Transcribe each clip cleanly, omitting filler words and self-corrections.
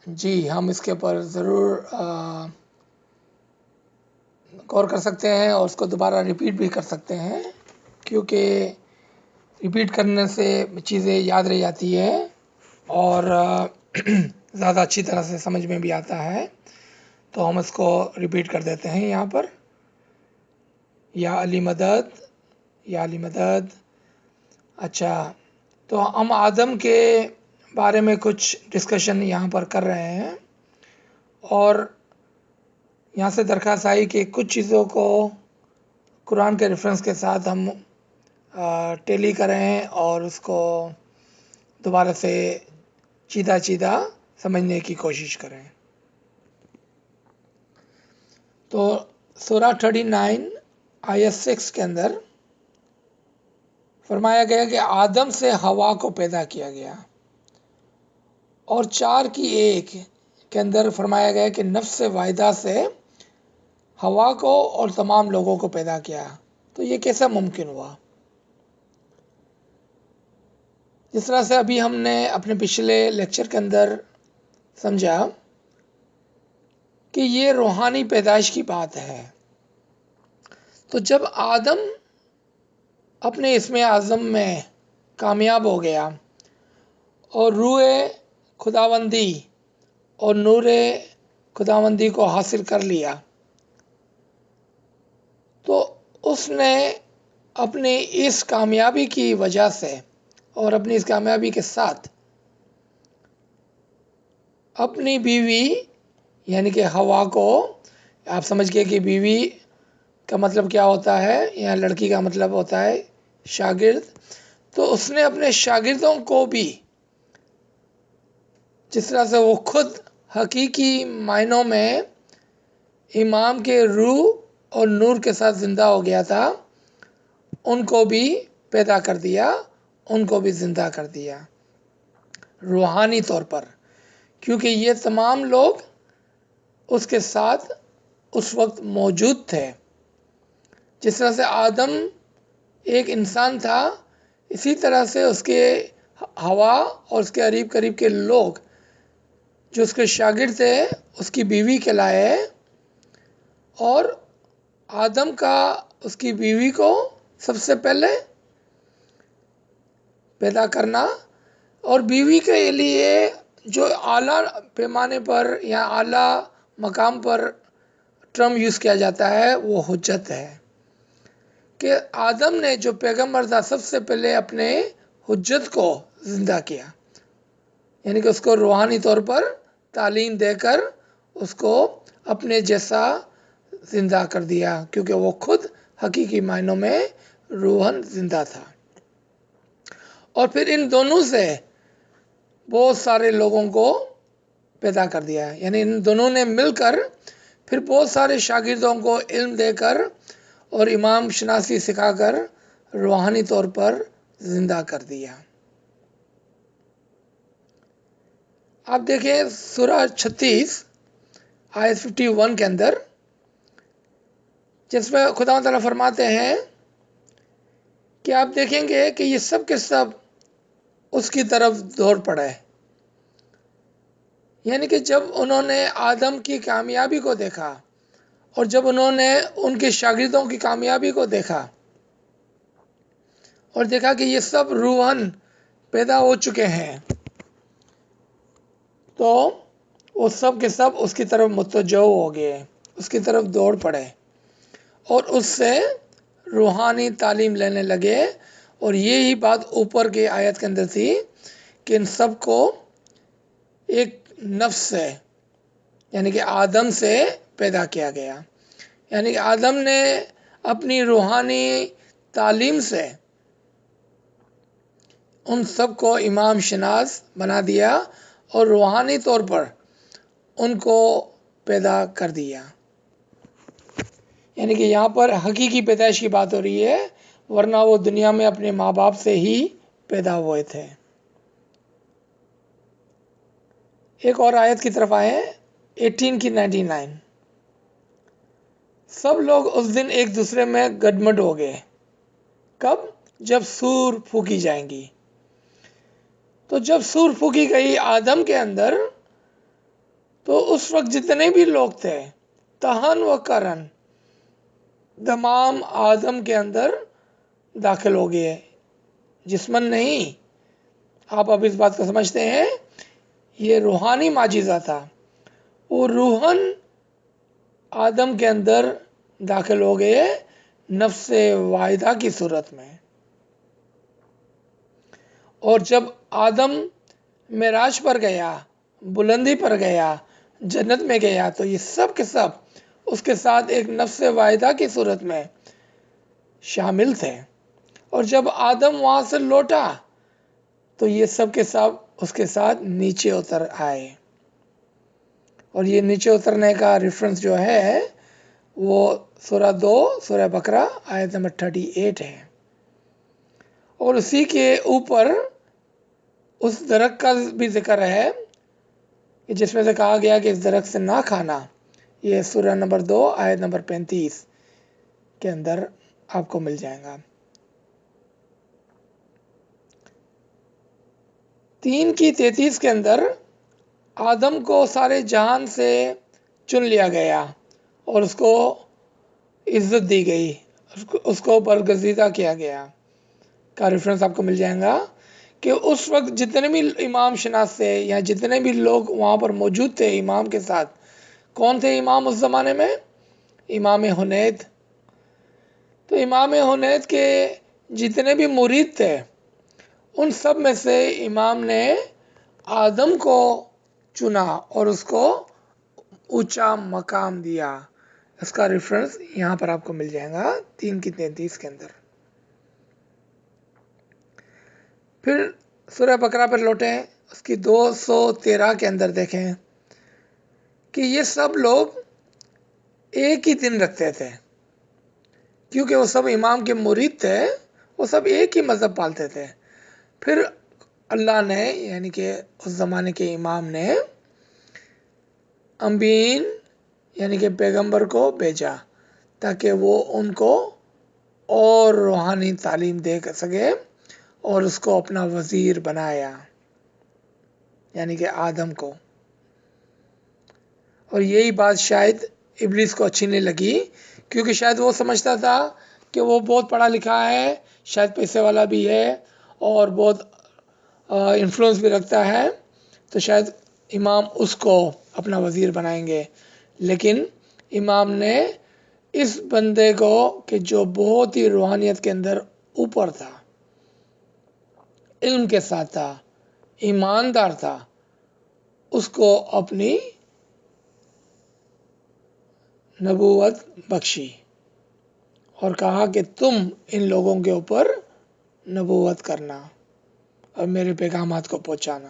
جی ہم اس کے اوپر ضرور غور کر سکتے ہیں اور اس کو دوبارہ ریپیٹ بھی کر سکتے ہیں، کیونکہ ریپیٹ کرنے سے چیزیں یاد رہ جاتی ہے اور زیادہ اچھی طرح سے سمجھ میں بھی آتا ہے. تو ہم اس کو ریپیٹ کر دیتے ہیں یہاں پر. یا علی مدد، یا علی مدد. اچھا، تو ہم آدم کے بارے میں کچھ ڈسکشن یہاں پر کر رہے ہیں، اور یہاں سے درخواست آئی کہ کچھ چیزوں کو قرآن کے ریفرنس کے ساتھ ہم ٹیلی کریں اور اس کو دوبارہ سے چیدہ چیدہ سمجھنے کی کوشش کریں. تو سورہ 39 آیت 6 کے اندر فرمایا گیا کہ آدم سے ہوا کو پیدا کیا گیا، اور 4 کی 1 کے اندر فرمایا گیا کہ نفس واحدہ سے ہوا کو اور تمام لوگوں کو پیدا کیا. تو یہ کیسا ممکن ہوا؟ جس طرح سے ابھی ہم نے اپنے پچھلے لیکچر کے اندر سمجھا کہ یہ روحانی پیدائش کی بات ہے. تو جب آدم اپنے اسم اعظم میں کامیاب ہو گیا اور روح خداوندی اور نور خداوندی کو حاصل کر لیا، تو اس نے اپنی اس کامیابی کی وجہ سے اور اپنی اس کامیابی کے ساتھ اپنی بیوی یعنی کہ ہوا کو، آپ سمجھ گئے کہ بیوی کا مطلب کیا ہوتا ہے، یا لڑکی کا مطلب ہوتا ہے شاگرد. تو اس نے اپنے شاگردوں کو بھی، جس طرح سے وہ خود حقیقی معنوں میں امام کے روح اور نور کے ساتھ زندہ ہو گیا تھا، ان کو بھی پیدا کر دیا، ان کو بھی زندہ کر دیا روحانی طور پر، کیونکہ یہ تمام لوگ اس کے ساتھ اس وقت موجود تھے. جس طرح سے آدم ایک انسان تھا، اسی طرح سے اس کے ہوا اور اس کے قریب کے لوگ جو اس کے شاگرد تھے اس کی بیوی کہلائے، اور آدم کا اس کی بیوی کو سب سے پہلے پیدا کرنا، اور بیوی کے لیے جو اعلیٰ پیمانے پر یا اعلیٰ مقام پر ٹرم یوز کیا جاتا ہے وہ حجت ہے، کہ آدم نے جو پیغمبر تھا سب سے پہلے اپنے حجت کو زندہ کیا، یعنی کہ اس کو روحانی طور پر تعلیم دے کر اس کو اپنے جیسا زندہ کر دیا، کیونکہ وہ خود حقیقی معنوں میں روحاً زندہ تھا. اور پھر ان دونوں سے بہت سارے لوگوں کو پیدا کر دیا، یعنی ان دونوں نے مل کر پھر بہت سارے شاگردوں کو علم دے کر اور امام شناسی سکھا کر روحانی طور پر زندہ کر دیا. آپ دیکھیں سورہ 36 آیت 51 کے اندر، جس میں خدا تعالیٰ فرماتے ہیں کہ آپ دیکھیں گے کہ یہ سب کے سب اس کی طرف دوڑ پڑے، یعنی کہ جب انہوں نے آدم کی کامیابی کو دیکھا اور جب انہوں نے ان کے شاگردوں کی کامیابی کو دیکھا اور دیکھا کہ یہ سب روحاً پیدا ہو چکے ہیں، تو وہ سب کے سب اس کی طرف متوجہ ہو گئے، اس کی طرف دوڑ پڑے اور اس سے روحانی تعلیم لینے لگے. اور یہی بات اوپر کی آیت کے اندر تھی کہ ان سب کو ایک نفس سے یعنی کہ آدم سے پیدا کیا گیا، یعنی کہ آدم نے اپنی روحانی تعلیم سے ان سب کو امام شناس بنا دیا اور روحانی طور پر ان کو پیدا کر دیا. یعنی کہ یہاں پر حقیقی پیدائش کی بات ہو رہی ہے، ورنہ وہ دنیا میں اپنے ماں باپ سے ہی پیدا ہوئے تھے. ایک اور آیت کی طرف آئیں، 18 کی 99. سب لوگ اس دن ایک دوسرے میں گڈمڈ ہو گئے. کب؟ جب سور پھونکی جائیں گی. تو جب سور پھونکی گئی آدم کے اندر، تو اس وقت جتنے بھی لوگ تھے تہن و کرن تمام آدم کے اندر داخل ہو گئے، جسمن نہیں. آپ اب اس بات کو سمجھتے ہیں، یہ روحانی معجزہ تھا. وہ روحن آدم کے اندر داخل ہو گئے نفس واحدہ کی صورت میں. اور جب آدم معراج پر گیا، بلندی پر گیا، جنت میں گیا، تو یہ سب کے سب اس کے ساتھ ایک نفس واحدہ کی صورت میں شامل تھے. اور جب آدم وہاں سے لوٹا تو یہ سب کے سب اس کے ساتھ نیچے اتر آئے. اور یہ نیچے اترنے کا ریفرنس جو ہے وہ سورہ 2 سورہ بقرہ آیت نمبر 38 ہے. اور اسی کے اوپر اس درخت کا بھی ذکر ہے کہ جس میں سے کہا گیا کہ اس درخت سے نہ کھانا. یہ سورہ نمبر 2 آیت نمبر 35 کے اندر آپ کو مل جائے گا. 3 کی 33 کے اندر آدم کو سارے جہان سے چن لیا گیا اور اس کو عزت دی گئی، اس کو برگزیدہ کیا گیا کا ریفرنس آپ کو مل جائے گا کہ اس وقت جتنے بھی امام شناس تھے یا جتنے بھی لوگ وہاں پر موجود تھے امام کے ساتھ. کون تھے امام اس زمانے میں؟ امام حنید. تو امام حنید کے جتنے بھی مرید تھے ان سب میں سے امام نے آدم کو چنا اور اس کو اونچا مقام دیا. اس کا ریفرنس یہاں پر آپ کو مل جائے گا 3 کی 33 کے اندر. پھر سورہ بقرہ پر لوٹیں، اس کی 213 کے اندر دیکھیں کہ یہ سب لوگ ایک ہی دن رکھتے تھے، کیونکہ وہ سب امام کے مرید تھے، وہ سب ایک ہی مذہب پالتے تھے. پھر اللہ نے یعنی کہ اس زمانے کے امام نے انبیاء یعنی کہ پیغمبر کو بھیجا تاکہ وہ ان کو اور روحانی تعلیم دے سکے اور اس کو اپنا وزیر بنایا یعنی کہ آدم کو. اور یہی بات شاید ابلیس کو اچھی نہیں لگی، کیونکہ شاید وہ سمجھتا تھا کہ وہ بہت پڑھا لکھا ہے، شاید پیسے والا بھی ہے اور بہت انفلوئنس بھی رکھتا ہے، تو شاید امام اس کو اپنا وزیر بنائیں گے. لیکن امام نے اس بندے کو کہ جو بہت ہی روحانیت کے اندر اوپر تھا، علم کے ساتھ تھا، ایماندار تھا، اس کو اپنی نبوت بخشی اور کہا کہ تم ان لوگوں کے اوپر نبوت کرنا اور میرے پیغامات کو پہنچانا.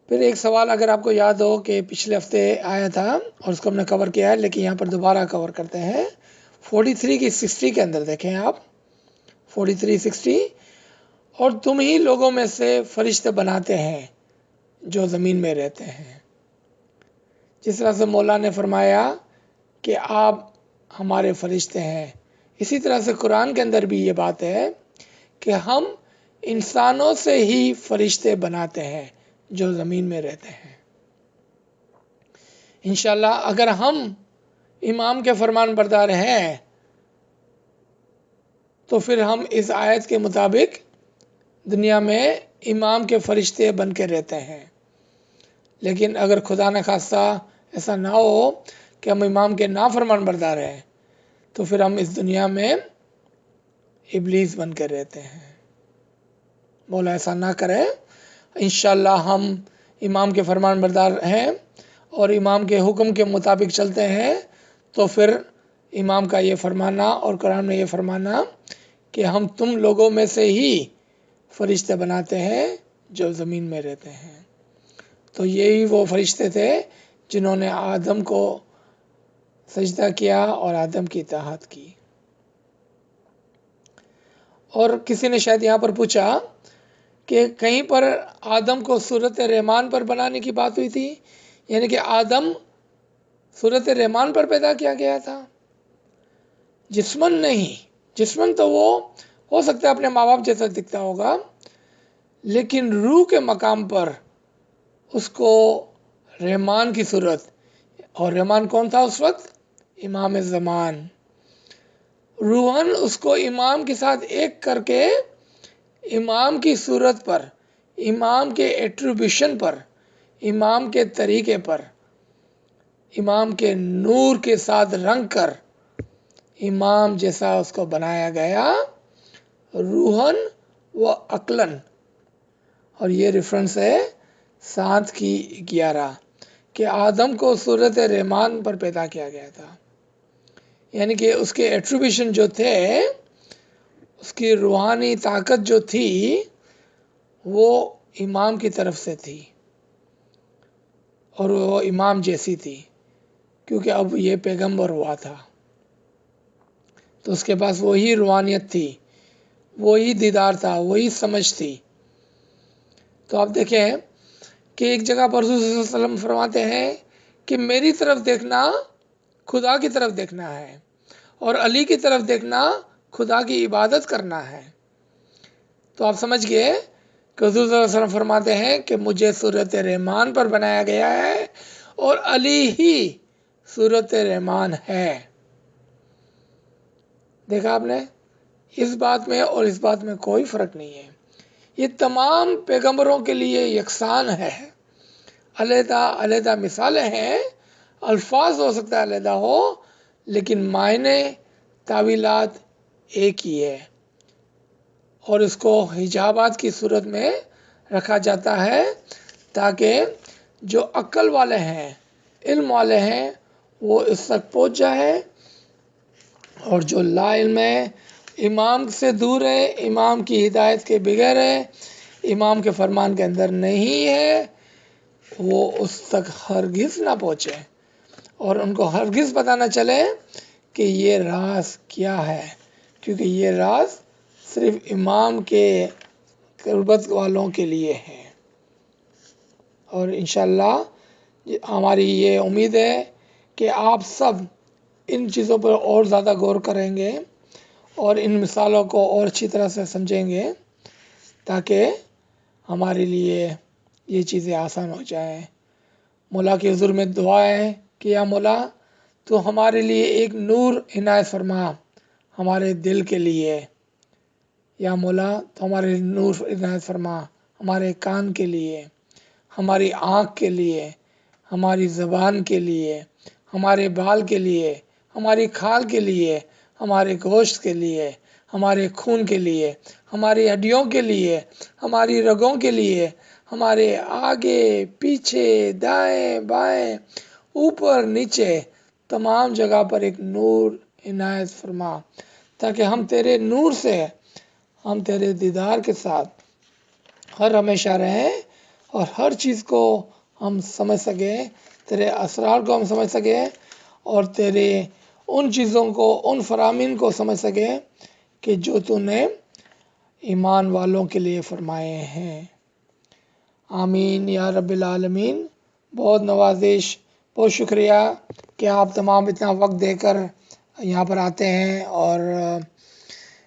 پھر ایک سوال اگر آپ کو یاد ہو کہ پچھلے ہفتے آیا تھا اور اس کو ہم نے کور کیا ہے، لیکن یہاں پر دوبارہ کور کرتے ہیں. 43 کی 60 کے اندر دیکھیں آپ 43-60، اور تم ہی لوگوں میں سے فرشتے بناتے ہیں جو زمین میں رہتے ہیں. جس طرح سے مولا نے فرمایا کہ آپ ہمارے فرشتے ہیں، اسی طرح سے قرآن کے اندر بھی یہ بات ہے کہ ہم انسانوں سے ہی فرشتے بناتے ہیں جو زمین میں رہتے ہیں. انشاءاللہ اگر ہم امام کے فرمان بردار ہیں تو پھر ہم اس آیت کے مطابق دنیا میں امام کے فرشتے بن کے رہتے ہیں. لیکن اگر خدا نہ خواستہ ایسا نہ ہو کہ ہم امام کے نافرمان بردار ہیں تو پھر ہم اس دنیا میں ابلیس بن کے رہتے ہیں. مولا ایسا نہ کرے. انشاءاللہ ہم امام کے فرمان بردار ہیں اور امام کے حکم کے مطابق چلتے ہیں تو پھر امام کا یہ فرمانا اور قرآن میں یہ فرمانا کہ ہم تم لوگوں میں سے ہی فرشتے بناتے ہیں جو زمین میں رہتے ہیں. تو یہی وہ فرشتے تھے جنہوں نے آدم کو سجدہ کیا اور آدم کی اطاعت کی. اور کسی نے شاید یہاں پر پوچھا کہ کہیں پر آدم کو صورت رحمان پر بنانے کی بات ہوئی تھی، یعنی کہ آدم صورت رحمان پر پیدا کیا گیا تھا، جسمن نہیں. جسمن تو وہ ہو سکتا ہے اپنے ماں باپ جیسا دکھتا ہوگا، لیکن روح کے مقام پر اس کو رحمان کی صورت، اور رحمان کون تھا اس وقت؟ امام زمان. روحن اس کو امام کے ساتھ ایک کر کے امام کی صورت پر، امام کے ایٹریبیوشن پر، امام کے طریقے پر، امام کے نور کے ساتھ رنگ کر امام جیسا اس کو بنایا گیا، روحن و عقلن. اور یہ ریفرنس ہے 7:11 کہ آدم کو صورت رحمان پر پیدا کیا گیا تھا. یعنی کہ اس کے ایٹریبیوشن جو تھے، اس کی روحانی طاقت جو تھی وہ امام کی طرف سے تھی، اور وہ امام جیسی تھی، کیونکہ اب یہ پیغمبر ہوا تھا تو اس کے پاس وہی روحانیت تھی، وہی دیدار تھا، وہی سمجھ تھی. تو آپ دیکھیں کہ ایک جگہ پر رسول صلی اللہ علیہ وسلم فرماتے ہیں کہ میری طرف دیکھنا خدا کی طرف دیکھنا ہے، اور علی کی طرف دیکھنا خدا کی عبادت کرنا ہے. تو آپ سمجھ گئے کہ حضور صلی اللہ علیہ وسلم فرماتے ہیں کہ مجھے صورت رحمان پر بنایا گیا ہے، اور علی ہی صورت رحمان ہے. دیکھا آپ نے، اس بات میں اور اس بات میں کوئی فرق نہیں ہے. یہ تمام پیغمبروں کے لیے یکساں ہے. علیحدہ علیحدہ مثالیں ہیں، الفاظ ہو سکتا ہے علیحدہ ہو، لیکن معنی تعویلات ایک ہی ہے. اور اس کو حجابات کی صورت میں رکھا جاتا ہے تاکہ جو عقل والے ہیں، علم والے ہیں، وہ اس تک پہنچ جائے، اور جو لا علم ہے، امام سے دور ہے، امام کی ہدایت کے بغیر ہے، امام کے فرمان کے اندر نہیں ہے، وہ اس تک ہرگز نہ پہنچے، اور ان کو ہرگز پتہ نہ چلے کہ یہ راز کیا ہے، کیونکہ یہ راز صرف امام کے قربت والوں کے لیے ہے. اور انشاءاللہ ہماری یہ امید ہے کہ آپ سب ان چیزوں پر اور زیادہ غور کریں گے اور ان مثالوں کو اور اچھی طرح سے سمجھیں گے، تاکہ ہمارے لیے یہ چیزیں آسان ہو جائیں. مولا کے حضور میں دعا ہے کہ یا مولا تو ہمارے لیے ایک نور عنایت فرما ہمارے دل کے لیے. یا مولا تو ہمارے نور عنایت فرما ہمارے کان کے لیے، ہماری آنکھ کے لیے، ہماری زبان کے لیے، ہمارے بال کے لیے، ہماری کھال کے لیے، ہمارے گوشت کے لیے، ہمارے خون کے لیے، ہماری ہڈیوں کے لیے، ہماری رگوں کے لیے، ہمارے آگے پیچھے دائیں بائیں اوپر نیچے تمام جگہ پر ایک نور عنایت فرما، تاکہ ہم تیرے نور سے، ہم تیرے دیدار کے ساتھ ہر ہمیشہ رہیں، اور ہر چیز کو ہم سمجھ سکیں، تیرے اسرار کو ہم سمجھ سکیں، اور تیرے ان چیزوں کو، ان فرامین کو سمجھ سکیں کہ جو تو نے ایمان والوں کے لیے فرمائے ہیں. آمین یا رب العالمین. بہت نوازش، بہت شکریہ کہ آپ تمام اتنا وقت دے کر یہاں پر آتے ہیں اور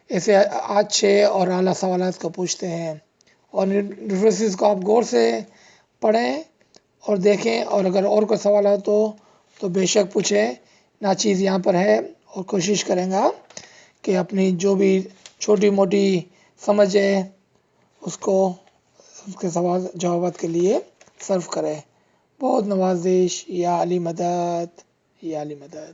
ایسے اچھے اور اعلیٰ سوالات کو پوچھتے ہیں، اور ریفرنسز کو آپ غور سے پڑھیں اور دیکھیں، اور اگر اور کوئی سوال ہو تو بے شک پوچھیں. ناچیز یہاں پر ہے، اور کوشش کریں گا کہ اپنی جو بھی چھوٹی موٹی سمجھ ہے اس کو اس کے سوال جوابات کے لیے صرف کرے. بہت نوازش. یا علی مدد، یا علی مدد.